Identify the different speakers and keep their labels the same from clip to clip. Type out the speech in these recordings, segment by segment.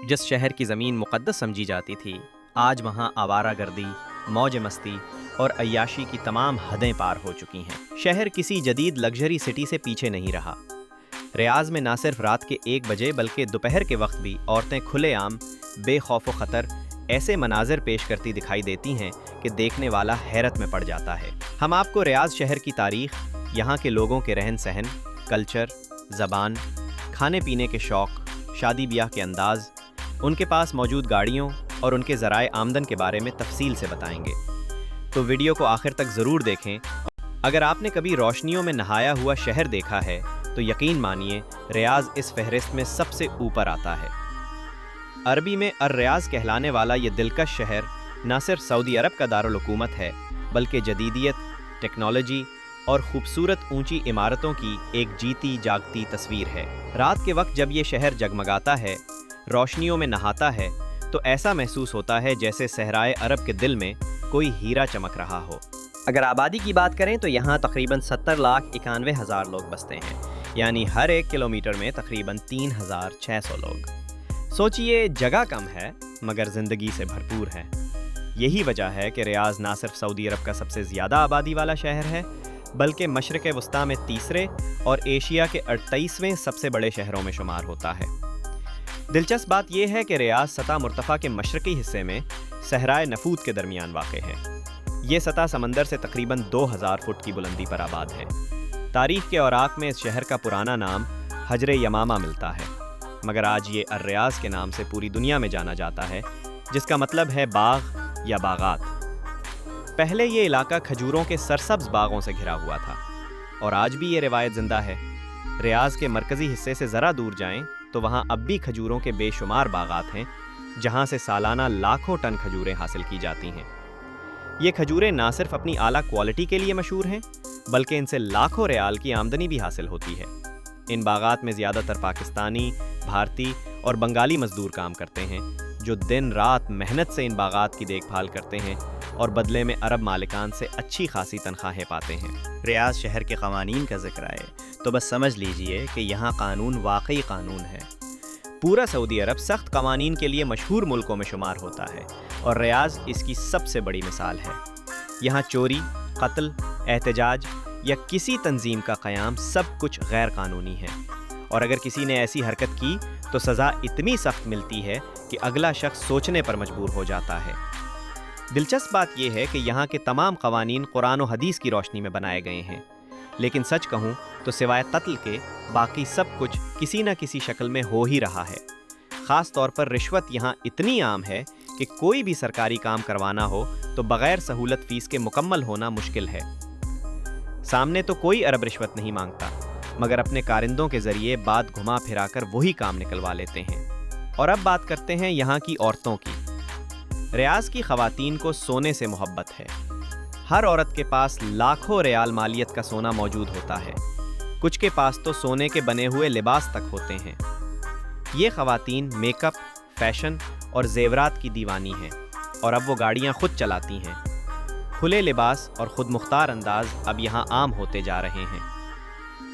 Speaker 1: جس شہر کی زمین مقدس سمجھی جاتی تھی، آج وہاں آوارہ گردی، موج مستی اور عیاشی کی تمام حدیں پار ہو چکی ہیں۔ شہر کسی جدید لگژری سٹی سے پیچھے نہیں رہا۔ ریاض میں نہ صرف رات کے 1 بجے بلکہ دوپہر کے وقت بھی عورتیں کھلے عام بے خوف و خطر ایسے مناظر پیش کرتی دکھائی دیتی ہیں کہ دیکھنے والا حیرت میں پڑ جاتا ہے۔ ہم آپ کو ریاض شہر کی تاریخ، یہاں کے لوگوں کے رہن سہن، کلچر، زبان، کھانے پینے کے شوق، شادی بیاہ کے انداز، ان کے پاس موجود گاڑیوں اور ان کے ذرائع آمدن کے بارے میں تفصیل سے بتائیں گے۔ تو ویڈیو کو آخر تک ضرور دیکھیں۔ اگر آپ نے کبھی روشنیوں میں نہایا ہوا شہر دیکھا ہے تو یقین مانیے ریاض اس فہرست میں سب سے اوپر آتا ہے۔ عربی میں الریاض کہلانے والا یہ دلکش شہر نہ صرف سعودی عرب کا دارالحکومت ہے بلکہ جدیدیت، ٹیکنالوجی اور خوبصورت اونچی عمارتوں کی ایک جیتی جاگتی تصویر ہے۔ رات کے وقت جب یہ شہر جگمگاتا ہے، روشنیوں میں نہاتا ہے، تو ایسا محسوس ہوتا ہے جیسے صحرائے عرب کے دل میں کوئی ہیرا چمک رہا ہو۔ اگر آبادی کی بات کریں تو یہاں تقریباً 70,91,000 لوگ بستے ہیں، یعنی ہر 1 کلومیٹر میں تقریباً 3,600 لوگ۔ سوچئے، جگہ کم ہے مگر زندگی سے بھرپور ہے۔ یہی وجہ ہے کہ ریاض نہ صرف سعودی عرب کا سب سے زیادہ آبادی والا شہر ہے بلکہ مشرق وسطیٰ میں تیسرے اور ایشیا کے 38ویں سب سے بڑے شہروں میں شمار ہوتا ہے۔ دلچسپ بات یہ ہے کہ ریاض سطح مرتفع کے مشرقی حصے میں صحرائے نفود کے درمیان واقع ہے۔ یہ سطح سمندر سے تقریباً 2000 فٹ کی بلندی پر آباد ہے۔ تاریخ کے اوراق میں اس شہر کا پرانا نام حجر یمامہ ملتا ہے، مگر آج یہ الریاض کے نام سے پوری دنیا میں جانا جاتا ہے، جس کا مطلب ہے باغ یا باغات۔ پہلے یہ علاقہ کھجوروں کے سرسبز باغوں سے گھرا ہوا تھا، اور آج بھی یہ روایت زندہ ہے۔ ریاض کے مرکزی حصے سے ذرا دور جائیں تو وہاں اب بھی کھجوروں کے بے شمار باغات ہیں، جہاں سے سالانہ لاکھوں ٹن کھجوریں حاصل کی جاتی ہیں۔ یہ کھجوریں نہ صرف اپنی اعلیٰ کوالٹی کے لیے مشہور ہیں بلکہ ان سے لاکھوں ریال کی آمدنی بھی حاصل ہوتی ہے۔ ان باغات میں زیادہ تر پاکستانی، بھارتی اور بنگالی مزدور کام کرتے ہیں، جو دن رات محنت سے ان باغات کی دیکھ بھال کرتے ہیں اور بدلے میں عرب مالکان سے اچھی خاصی تنخواہیں پاتے ہیں۔
Speaker 2: ریاض شہر کے قوانین کا ذکر آئے تو بس سمجھ لیجئے کہ یہاں قانون واقعی قانون ہے۔
Speaker 1: پورا سعودی عرب سخت قوانین کے لیے مشہور ملکوں میں شمار ہوتا ہے، اور ریاض اس کی سب سے بڑی مثال ہے۔ یہاں چوری، قتل، احتجاج یا کسی تنظیم کا قیام سب کچھ غیر قانونی ہے، اور اگر کسی نے ایسی حرکت کی تو سزا اتنی سخت ملتی ہے کہ اگلا شخص سوچنے پر مجبور ہو جاتا ہے۔ دلچسپ بات یہ ہے کہ یہاں کے تمام قوانین قرآن و حدیث کی روشنی میں بنائے گئے ہیں، لیکن سچ کہوں تو سوائے قتل کے باقی سب کچھ کسی نہ کسی شکل میں ہو ہی رہا ہے۔ خاص طور پر رشوت یہاں اتنی عام ہے کہ کوئی بھی سرکاری کام کروانا ہو تو بغیر سہولت فیس کے مکمل ہونا مشکل ہے۔ سامنے تو کوئی عرب رشوت نہیں مانگتا، مگر اپنے کارندوں کے ذریعے بات گھما پھرا کر وہی کام نکلوا لیتے ہیں۔ اور اب بات کرتے ہیں یہاں کی عورتوں کی۔ ریاض کی خواتین کو سونے سے محبت ہے۔ ہر عورت کے پاس لاکھوں ریال مالیت کا سونا موجود ہوتا ہے، کچھ کے پاس تو سونے کے بنے ہوئے لباس تک ہوتے ہیں۔ یہ خواتین میک اپ، فیشن اور زیورات کی دیوانی ہیں، اور اب وہ گاڑیاں خود چلاتی ہیں۔ کھلے لباس اور خود مختار انداز اب یہاں عام ہوتے جا رہے ہیں،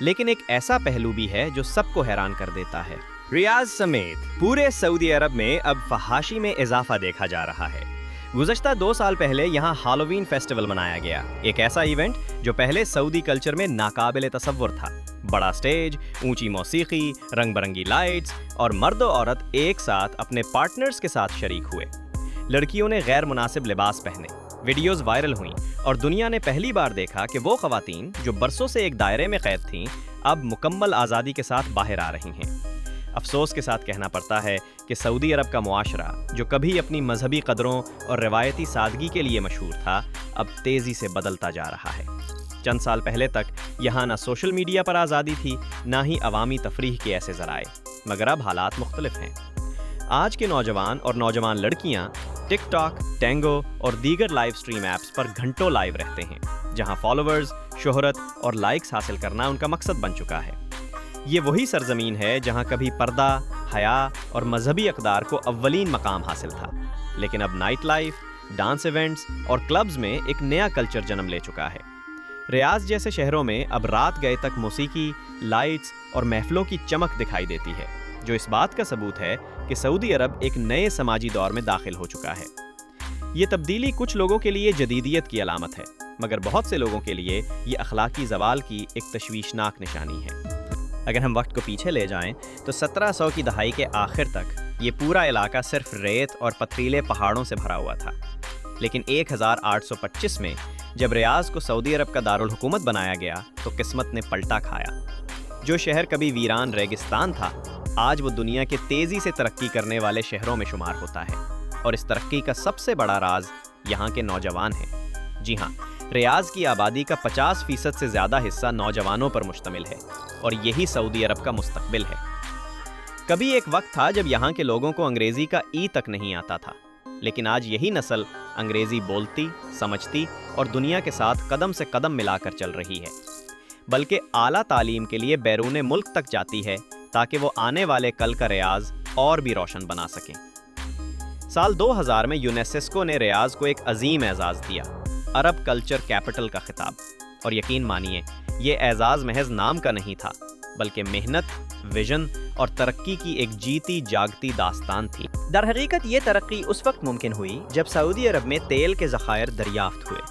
Speaker 1: لیکن ایک ایسا پہلو بھی ہے جو سب کو حیران کر دیتا ہے۔ ریاض سمیت پورے سعودی عرب میں اب فحاشی میں اضافہ دیکھا جا رہا ہے۔ گزشتہ 2 سال پہلے یہاں ہالووین فیسٹیول منایا گیا، ایک ایسا ایونٹ جو پہلے سعودی کلچر میں ناقابل تصور تھا۔ بڑا سٹیج، اونچی موسیقی، رنگ برنگی لائٹس اور مرد و عورت ایک ساتھ اپنے پارٹنرز کے ساتھ شریک ہوئے۔ لڑکیوں نے غیر مناسب لباس پہنے، ویڈیوز وائرل ہوئیں، اور دنیا نے پہلی بار دیکھا کہ وہ خواتین جو برسوں سے ایک دائرے میں قید تھیں اب مکمل آزادی کے ساتھ باہر آ رہی ہیں۔ افسوس کے ساتھ کہنا پڑتا ہے کہ سعودی عرب کا معاشرہ جو کبھی اپنی مذہبی قدروں اور روایتی سادگی کے لیے مشہور تھا، اب تیزی سے بدلتا جا رہا ہے۔ چند سال پہلے تک یہاں نہ سوشل میڈیا پر آزادی تھی، نہ ہی عوامی تفریح کے ایسے ذرائع، مگر اب حالات مختلف ہیں۔ آج کے نوجوان اور نوجوان لڑکیاں ٹک ٹاک، ٹینگو اور دیگر لائیو سٹریم ایپس پر گھنٹوں لائیو رہتے ہیں، جہاں فالوورز، شہرت اور لائکس حاصل کرنا ان کا مقصد بن چکا ہے۔ یہ وہی سرزمین ہے جہاں کبھی پردہ، حیا اور مذہبی اقدار کو اولین مقام حاصل تھا، لیکن اب نائٹ لائف، ڈانس ایونٹس اور کلبز میں ایک نیا کلچر جنم لے چکا ہے۔ ریاض جیسے شہروں میں اب رات گئے تک موسیقی، لائٹس اور محفلوں کی چمک دکھائی دیتی ہے، جو اس بات کا ثبوت ہے کہ سعودی عرب ایک نئے سماجی دور میں داخل ہو چکا ہے۔ یہ تبدیلی کچھ لوگوں کے لیے جدیدیت کی علامت ہے، مگر بہت سے لوگوں کے لیے یہ اخلاقی زوال کی ایک تشویشناک نشانی ہے۔ اگر ہم وقت کو پیچھے لے جائیں تو 1700 کی دہائی کے آخر تک یہ پورا علاقہ صرف ریت اور پتھریلے پہاڑوں سے بھرا ہوا تھا، لیکن 1825 میں جب ریاض کو سعودی عرب کا دارالحکومت بنایا گیا تو قسمت نے پلٹا کھایا۔ جو شہر کبھی ویران ریگستان تھا، آج وہ دنیا کے تیزی سے ترقی کرنے والے شہروں میں شمار ہوتا ہے، اور اس ترقی کا سب سے بڑا راز یہاں کے نوجوان ہیں۔ جی ہاں، ریاض کی آبادی کا 50% سے زیادہ حصہ نوجوانوں پر مشتمل ہے، اور یہی سعودی عرب کا مستقبل ہے۔ کبھی ایک وقت تھا جب یہاں کے لوگوں کو انگریزی کا ای تک نہیں آتا تھا، لیکن آج یہی نسل انگریزی بولتی، سمجھتی اور دنیا کے ساتھ قدم سے قدم ملا کر چل رہی ہے، بلکہ اعلیٰ تعلیم کے لیے بیرون ملک تک جاتی ہے تاکہ وہ آنے والے کل کا ریاض اور بھی روشن بنا سکیں۔ سال 2000 میں یونیسکو نے ریاض کو ایک عظیم اعزاز دیا، عرب کلچر کیپٹل کا خطاب، اور یقین مانیے یہ اعزاز محض نام کا نہیں تھا، بلکہ محنت، ویژن اور ترقی کی ایک جیتی جاگتی داستان تھی۔
Speaker 2: در حقیقت یہ ترقی اس وقت ممکن ہوئی جب سعودی عرب میں تیل کے ذخائر دریافت ہوئے۔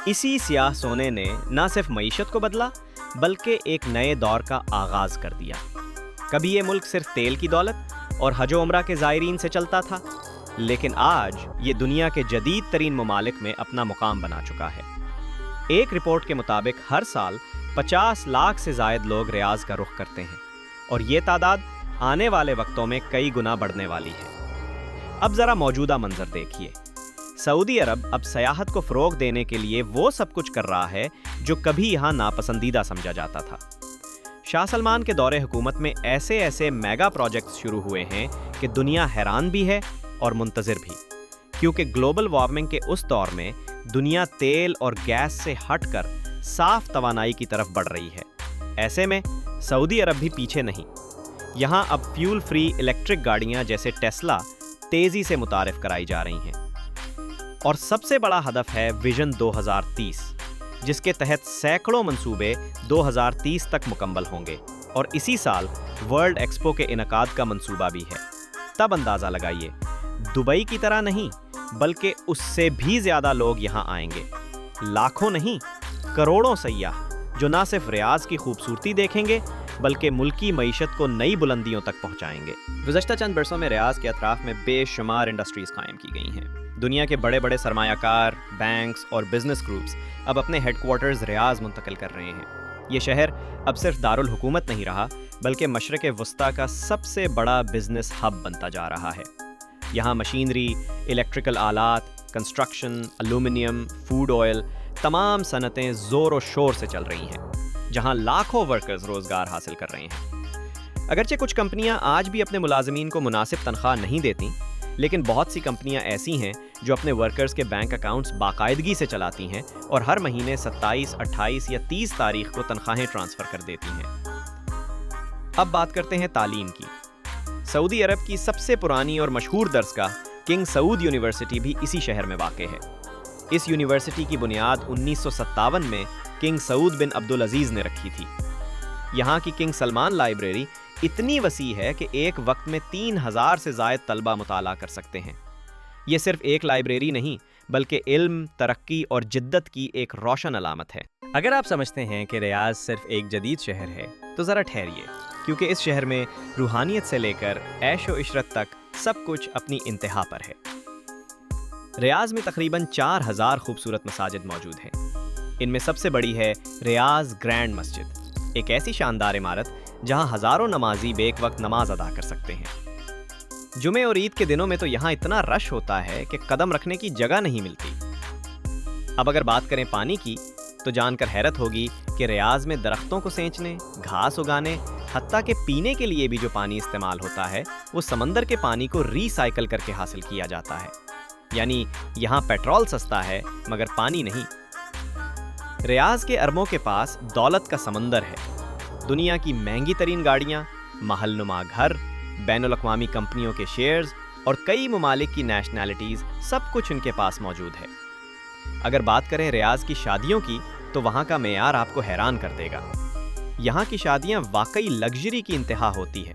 Speaker 1: اسی سیاہ سونے نے نہ صرف معیشت کو بدلا بلکہ ایک نئے دور کا آغاز کر دیا۔ کبھی یہ ملک صرف تیل کی دولت اور حج و عمرہ کے زائرین سے چلتا تھا، لیکن آج یہ دنیا کے جدید ترین ممالک میں اپنا مقام بنا چکا ہے۔ ایک رپورٹ کے مطابق ہر سال 50 لاکھ سے زائد لوگ ریاض کا رخ کرتے ہیں، اور یہ تعداد آنے والے وقتوں میں کئی گنا بڑھنے والی ہے۔ اب ذرا موجودہ منظر دیکھیے۔ سعودی عرب اب سیاحت کو فروغ دینے کے لیے وہ سب کچھ کر رہا ہے جو کبھی یہاں ناپسندیدہ سمجھا جاتا تھا۔ شاہ سلمان کے دور حکومت میں ایسے میگا پروجیکٹس شروع ہوئے ہیں کہ دنیا حیران بھی ہے اور منتظر بھی، کیونکہ گلوبل وارمنگ کے اس دور میں دنیا تیل اور گیس سے ہٹ کر صاف توانائی کی طرف بڑھ رہی ہے۔ ایسے میں سعودی عرب بھی پیچھے نہیں۔ یہاں اب فیول فری الیکٹرک گاڑیاں جیسے ٹیسلا تیزی سے متعارف کرائی جا رہی ہیں، اور سب سے بڑا ہدف ہے ویژن 2030، جس کے تحت سینکڑوں منصوبے 2030 تک مکمل ہوں گے، اور اسی سال ورلڈ ایکسپو کے انعقاد کا منصوبہ بھی ہے۔ تب اندازہ لگائیے، دبئی کی طرح نہیں بلکہ اس سے بھی زیادہ لوگ یہاں آئیں گے، لاکھوں نہیں کروڑوں سیاح، جو نہ صرف ریاض کی خوبصورتی دیکھیں گے بلکہ ملکی معیشت کو نئی بلندیوں تک پہنچائیں گے۔
Speaker 2: گزشتہ چند برسوں میں ریاض کے اطراف میں بے شمار انڈسٹریز قائم کی گئی ہیں۔
Speaker 1: دنیا کے بڑے بڑے سرمایہ کار، بینکس اور بزنس گروپس اب اپنے ہیڈ کوارٹرز ریاض منتقل کر رہے ہیں۔ یہ شہر اب صرف دارالحکومت نہیں رہا بلکہ مشرق وسطیٰ کا سب سے بڑا بزنس ہب بنتا جا رہا ہے۔ یہاں مشینری، الیکٹریکل آلات، کنسٹرکشن، الومینیم، فوڈ آئل، تمام صنعتیں زور و شور سے چل رہی ہیں، جہاں لاکھوں ورکرز روزگار حاصل کر رہے ہیں۔ اگرچہ کچھ کمپنیاں آج بھی اپنے ملازمین کو مناسب تنخواہ نہیں دیتیں، لیکن بہت سی کمپنیاں ایسی ہیں جو اپنے ورکرز کے بینک اکاؤنٹس باقاعدگی سے چلاتی ہیں اور ہر مہینے 27، 28 یا 30 تاریخ کو تنخواہیں ٹرانسفر کر دیتی ہیں۔ اب بات کرتے ہیں تعلیم کی۔ سعودی عرب کی سب سے پرانی اور مشہور درسگاہ کنگ سعود یونیورسٹی بھی اسی شہر میں واقع ہے۔ اس یونیورسٹی کی بنیاد 1957 میں کنگ سعود بن عبدالعزیز نے رکھی تھی۔ یہاں کی کنگ سلمان لائبریری اتنی وسیع ہے کہ ایک وقت میں 3000 سے زائد طلبہ مطالعہ کر سکتے ہیں۔ یہ صرف ایک لائبریری نہیں بلکہ علم، ترقی اور جدت کی ایک روشن علامت ہے۔
Speaker 2: اگر آپ سمجھتے ہیں کہ ریاض صرف ایک جدید شہر ہے تو ذرا ٹھہریے،
Speaker 1: کیونکہ اس شہر میں روحانیت سے لے کر عیش و عشرت تک سب کچھ اپنی انتہا پر ہے۔ ریاض میں تقریباً 4000 خوبصورت مساجد موجود ہیں۔ ان میں سب سے بڑی ہے ریاض گرینڈ مسجد، ایک ایسی شاندار عمارت جہاں ہزاروں نمازی بیک وقت نماز ادا کر سکتے ہیں۔ جمعے اور عید کے دنوں میں تو یہاں اتنا رش ہوتا ہے کہ قدم رکھنے کی جگہ نہیں ملتی۔ اب اگر بات کریں پانی کی تو جان کر حیرت ہوگی کہ ریاض میں درختوں کو سینچنے، گھاس اگانے، حتیٰ کہ پینے کے لیے بھی جو پانی استعمال ہوتا ہے وہ سمندر کے پانی کو ری سائیکل کر کے حاصل کیا جاتا ہے۔ یعنی یہاں پیٹرول سستا ہے مگر پانی نہیں۔ ریاض کے اربوں کے پاس دولت کا سمندر ہے۔ دنیا کی مہنگی ترین گاڑیاں، محل نما گھر، بین الاقوامی کمپنیوں کے شیئرز اور کئی ممالک کی نیشنلٹیز، سب کچھ ان کے پاس موجود ہے۔ اگر بات کریں ریاض کی شادیوں کی تو وہاں کا معیار آپ کو حیران کر دے گا۔ یہاں کی شادیاں واقعی لگژری کی انتہا ہوتی ہے۔